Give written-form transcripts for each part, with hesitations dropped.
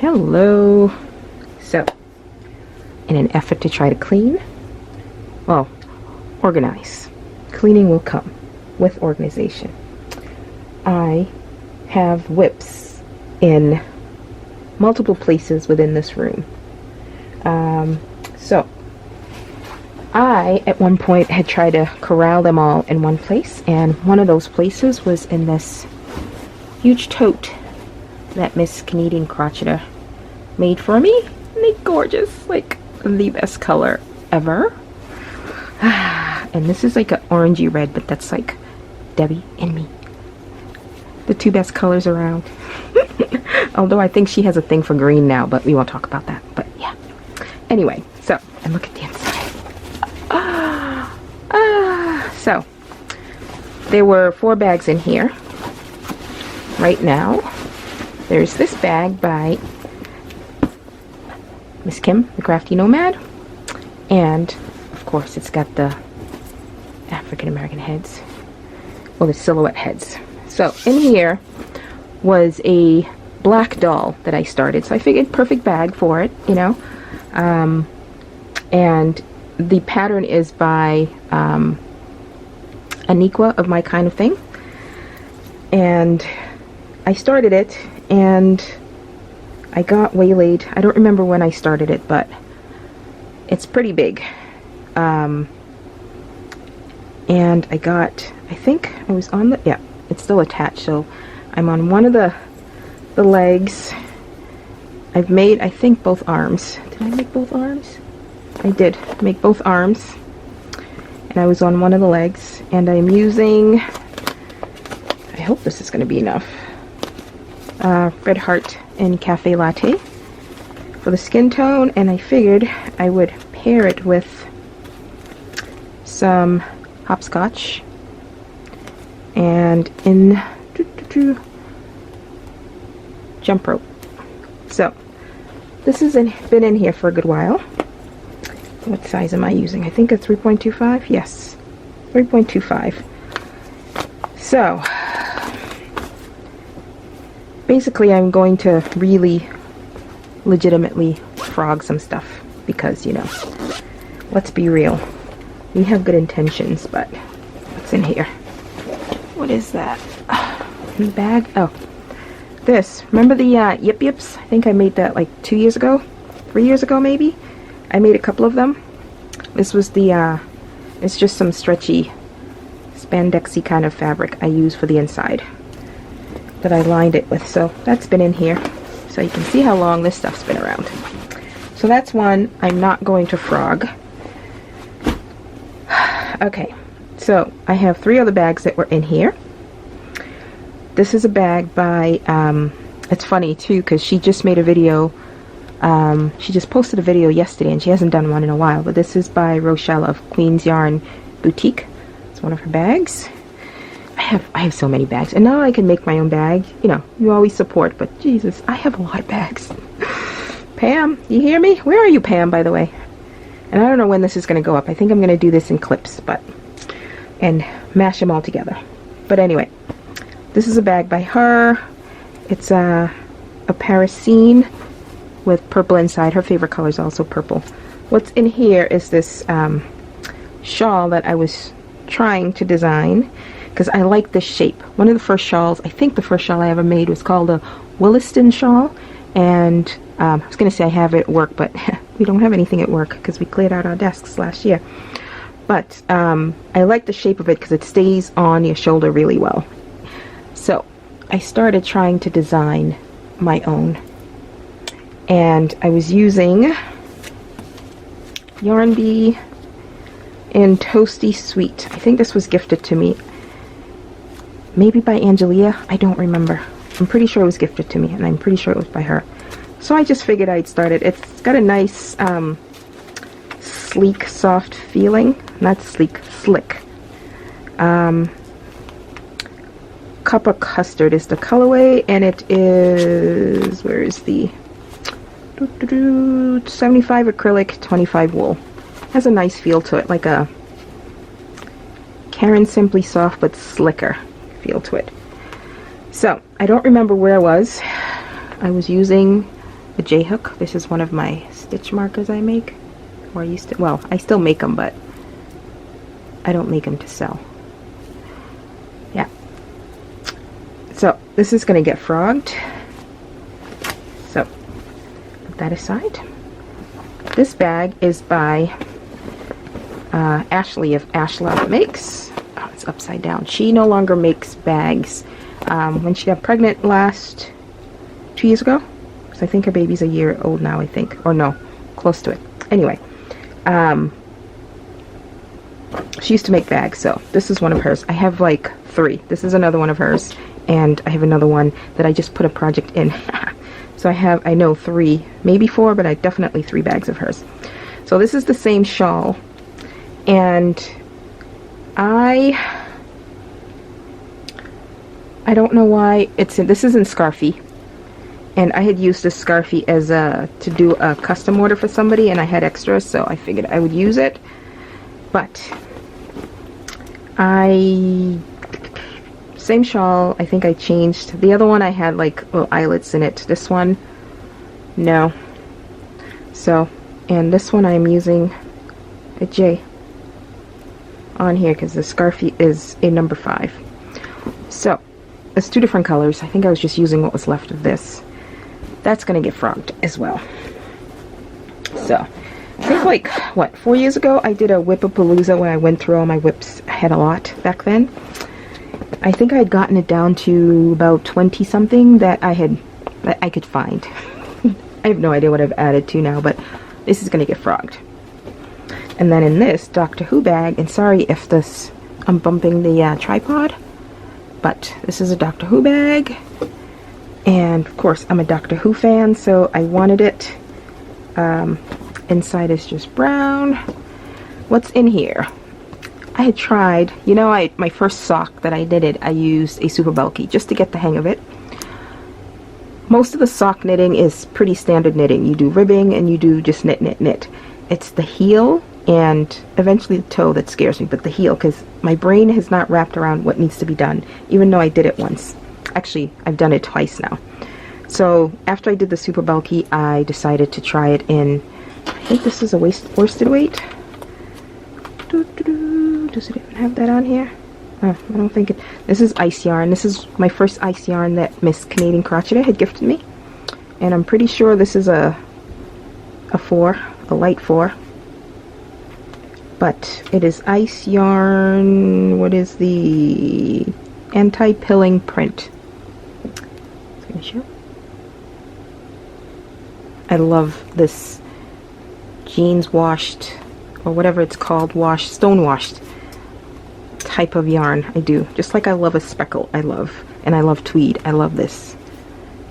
Hello. So, in an effort to try to clean, well, organize. Cleaning will come with organization. I have whips in multiple places within this room. So, I, at one point, had tried to corral them all in one place, and one of those places was in this huge tote that Miss Canadian Crotcheter made for me. And they're gorgeous, like the best color ever. And this is like an orangey red, but that's like Debbie and me. The two best colors around. Although I think she has a thing for green now, but we won't talk about that. But yeah. Anyway, so, and look at the inside. So, there were 4 bags in here. Right now, there's this bag by Miss Kim, the Crafty Nomad. And, of course, it's got the African American heads. Well, the silhouette heads. So, in here was a black doll that I started. So I figured perfect bag for it, you know. And the pattern is by Aniqua of My Kind of Thing. And I started it and I got waylaid. I don't remember when I started it, but it's pretty big. And I got, I think I was on the, yeah, it's still attached. So I'm on one of the legs. I've made, I think, both arms. Did I make both arms? I did make both arms. And I was on one of the legs. And I'm using, I hope this is going to be enough, Red Heart and Cafe Latte for the skin tone. And I figured I would pair it with some hopscotch. And in jump rope. So this has been in here for a good while. What size am I using? I think a 3.25. Yes, 3.25. So basically I'm going to really legitimately frog some stuff because, you know, let's be real, we have good intentions, but what's in here? What is that in the bag? Oh, this. Remember the Yip Yips? I think I made that like 2 years ago, 3 years ago maybe. I made a couple of them. This was the it's just some stretchy spandexy kind of fabric I use for the inside that I lined it with. So that's been in here, so you can see how long this stuff's been around. So that's one I'm not going to frog. Okay, so I have 3 other bags that were in here. This is a bag by, it's funny too, because she just made a video, she just posted a video yesterday, and she hasn't done one in a while, but this is by Rochelle of Queen's Yarn Boutique. It's one of her bags. I have so many bags, and now I can make my own bag. You know, you always support, but Jesus, I have a lot of bags. Pam, you hear me? Where are you, Pam, by the way? And I don't know when this is going to go up. I think I'm going to do this in clips, and mash them all together. But anyway, this is a bag by her. It's a Parisine with purple inside. Her favorite color is also purple. What's in here is this shawl that I was trying to design because I like this shape. One of the first shawls, I think the first shawl I ever made was called a Williston shawl. And I was going to say I have it at work, but we don't have anything at work because we cleared out our desks last year. But I like the shape of it because it stays on your shoulder really well. So I started trying to design my own. And I was using Yarn Bee in Toasty Sweet. I think this was gifted to me. Maybe by Angelia. I don't remember. I'm pretty sure it was gifted to me, and I'm pretty sure it was by her. So I just figured I'd start it. It's got a nice sleek, soft feeling. Not sleek, slick. Copper Custard is the colorway, and it is, where is the 75 acrylic, 25 wool. Has a nice feel to it, like a Karen Simply Soft but slicker feel to it. So I don't remember where I was. I was using a J-hook. This is one of my stitch markers I make. Or I used to, well, I still make them, but I don't make them to sell. Yeah. So this is going to get frogged. So put that aside. This bag is by Ashley of MacLeod Makes. Oh, it's upside down. She no longer makes bags. When she got pregnant last 2 years ago, because I think her baby's a year old now, I think, or no, close to it. Anyway, she used to make bags, so this is one of hers. I have like 3. This is another one of hers, and I have another one that I just put a project in. So I know 3, maybe 4, but I definitely 3 bags of hers. So this is the same shawl, and I don't know why this is in Scarfie, and I had used this Scarfie as to do a custom order for somebody, and I had extras, so I figured I would use it. But same shawl. I think I changed the other one. I had like little eyelets in it. This one, no. So, and this one I'm using a J on here because the Scarfie is a number 5. So it's 2 different colors. I think I was just using what was left of this. That's gonna get frogged as well. So I think like, what, 4 years ago I did a Whip-a-Palooza where I went through all my whips. I had a lot back then. I think I had gotten it down to about 20 something that I could find. I have no idea what I've added to now, but this is gonna get frogged. And then in this Doctor Who bag, and sorry if I'm bumping the tripod, but this is a Doctor Who bag, and of course I'm a Doctor Who fan, so I wanted it. Inside is just brown. What's in here? I had tried, you know, my first sock that I knitted, I used a super bulky just to get the hang of it. Most of the sock knitting is pretty standard knitting. You do ribbing and you do just knit, knit, knit. It's the heel and eventually the toe that scares me, but the heel, because my brain has not wrapped around what needs to be done, even though I did it once. Actually, I've done it twice now. So after I did the super bulky, I decided to try it in, I think this is a worsted weight. Does it even have that on here? I don't think it. This is ice yarn. This is my first ice yarn that Miss Canadian Crocheter had gifted me, and I'm pretty sure this is a 4, a light 4. But it is ice yarn. What is the anti-pilling print? I love this jeans washed, or whatever it's called, washed, stone washed type of yarn. I do. Just like I love a speckle, I love. And I love tweed. I love this.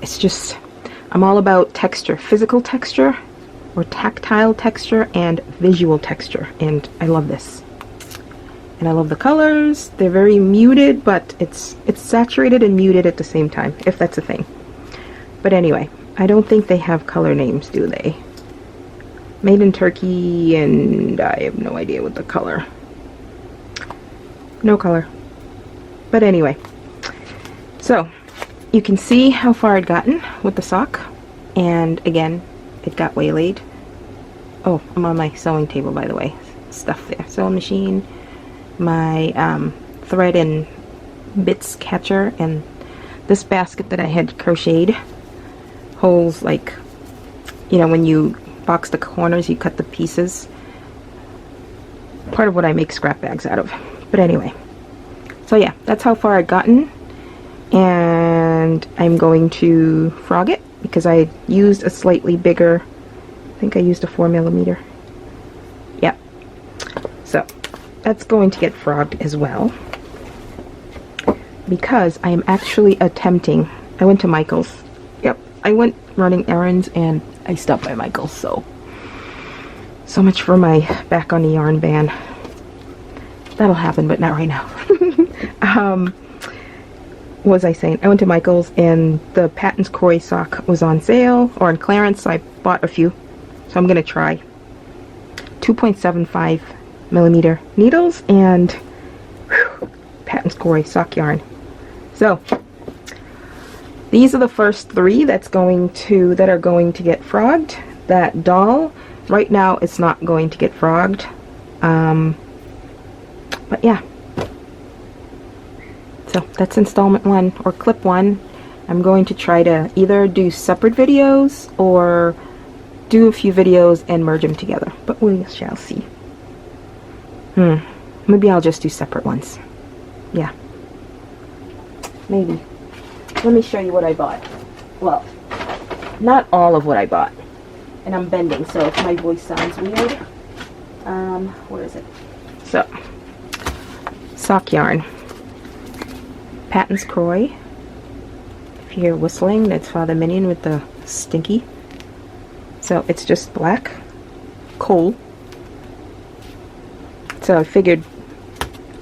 It's just, I'm all about texture, physical texture, or tactile texture, and visual texture. And I love this. And I love the colors. They're very muted, but it's saturated and muted at the same time, if that's a thing. But anyway, I don't think they have color names, do they? Made in Turkey, and I have no idea what the color. No color. But anyway, so you can see how far I'd gotten with the sock, and again, it got waylaid. Oh, I'm on my sewing table, by the way. Stuff there. Sewing machine, my thread and bits catcher, and this basket that I had crocheted holds, like, you know, when you box the corners, you cut the pieces. Part of what I make scrap bags out of. But anyway, so yeah, that's how far I'd gotten, and I'm going to frog it because I used a slightly bigger, I think I used a 4mm. Yep. So that's going to get frogged as well because I am actually attempting, I went to Michael's. Yep, I went running errands and I stopped by Michael's, so much for my back on the yarn ban. That'll happen, but not right now. What was I saying? I went to Michael's and the Patton's Croy sock was on sale or on clearance, so I bought a few. So I'm gonna try 2.75mm needles and Patton's Croy sock yarn. So These are the first 3 that are going to get frogged. That doll, right now, it's not going to get frogged. But yeah. So that's installment 1 or clip 1. I'm going to try to either do separate videos or do a few videos and merge them together. But we shall see. Maybe I'll just do separate ones. Yeah. Maybe. Let me show you what I bought. Well, not all of what I bought. And I'm bending, so if my voice sounds weird. What is it? So, sock yarn. Patton's Croy. If you hear whistling, that's Father Minion with the stinky. So it's just black coal. So I figured,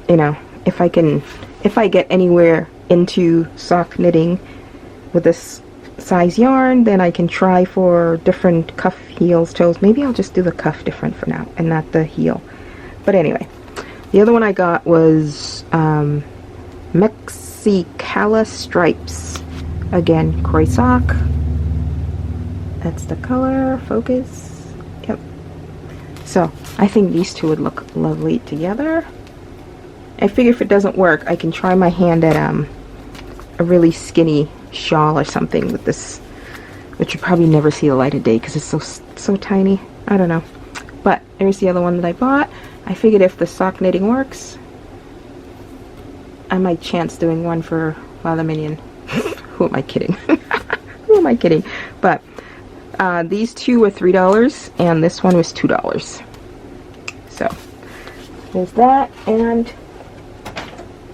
you know, if I get anywhere into sock knitting with this size yarn, then I can try for different cuff, heels, toes. Maybe I'll just do the cuff different for now and not the heel. But anyway, the other one I got was Mexicala Stripes. Again, Croy sock. That's the color. Focus. Yep. So I think these 2 would look lovely together. I figure if it doesn't work, I can try my hand at a really skinny shawl or something with this, which you'll probably never see the light of day because it's so tiny. I don't know. But there's the other one that I bought. I figured if the sock knitting works, I might chance doing one for Father Minion. Who am I kidding? Who am I kidding? But these 2 were $3 and this one was $2. So there's that. And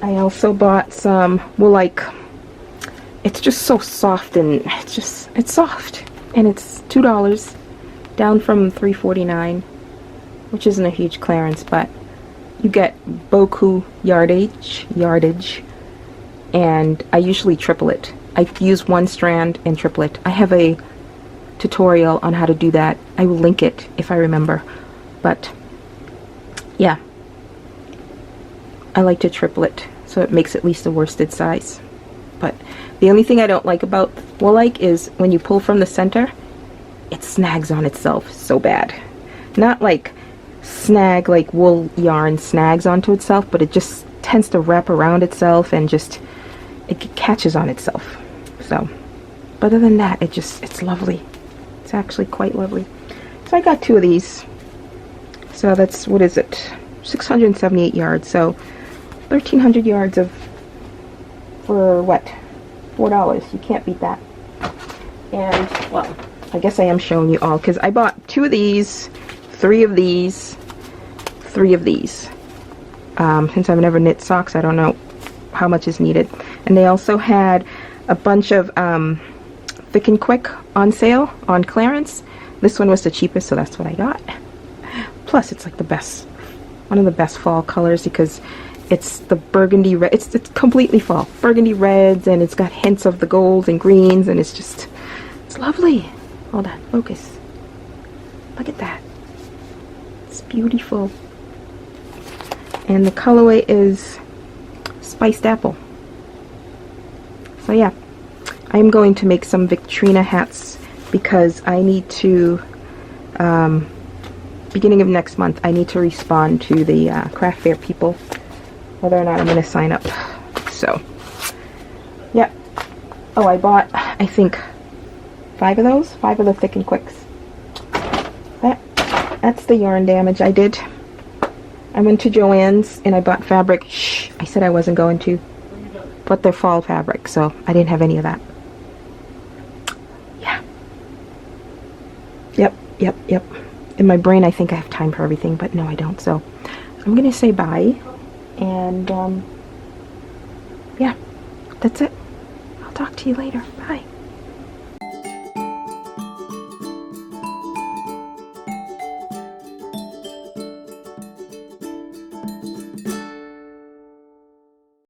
I also bought some, well, like, it's just so soft, and it's soft, and it's $2 down from $3.49, which isn't a huge clearance, but you get beaucoup yardage, and I usually triple it. I use 1 strand and triple it. I have a tutorial on how to do that. I will link it if I remember, but yeah, I like to triple it so it makes at least a worsted size. But the only thing I don't like about wool-like is when you pull from the center, it snags on itself so bad. Not like snag, like wool yarn snags onto itself, but it just tends to wrap around itself and just, it catches on itself. So, but other than that, it's lovely. It's actually quite lovely. So I got 2 of these. So that's, what is it? 678 yards. So 1,300 yards of, for what? $4. You can't beat that. And, well, I guess I am showing you all because I bought 2 of these, 3 of these, 3 of these. Since I've never knit socks, I don't know how much is needed. And they also had a bunch of Thick and Quick on sale, on clearance. This one was the cheapest, so that's what I got. Plus, it's like the best, one of the best fall colors because it's the burgundy red. It's completely fall. Burgundy reds, and it's got hints of the golds and greens, and it's lovely. Hold on, focus. Look at that. It's beautiful. And the colorway is Spiced Apple. So yeah, I'm going to make some Victrina hats because I need to, beginning of next month, I need to respond to the craft fair people, whether or not I'm going to sign up. So, yeah. Oh, I bought, I think, 5 of those, 5 of the Thick and Quicks. That's the yarn damage I did. I went to Joann's and I bought fabric. Shh, I said I wasn't going to. But they're fall fabric, so I didn't have any of that. Yeah. Yep. In my brain, I think I have time for everything, but no, I don't. So I'm going to say bye. And, yeah, that's it. I'll talk to you later. Bye.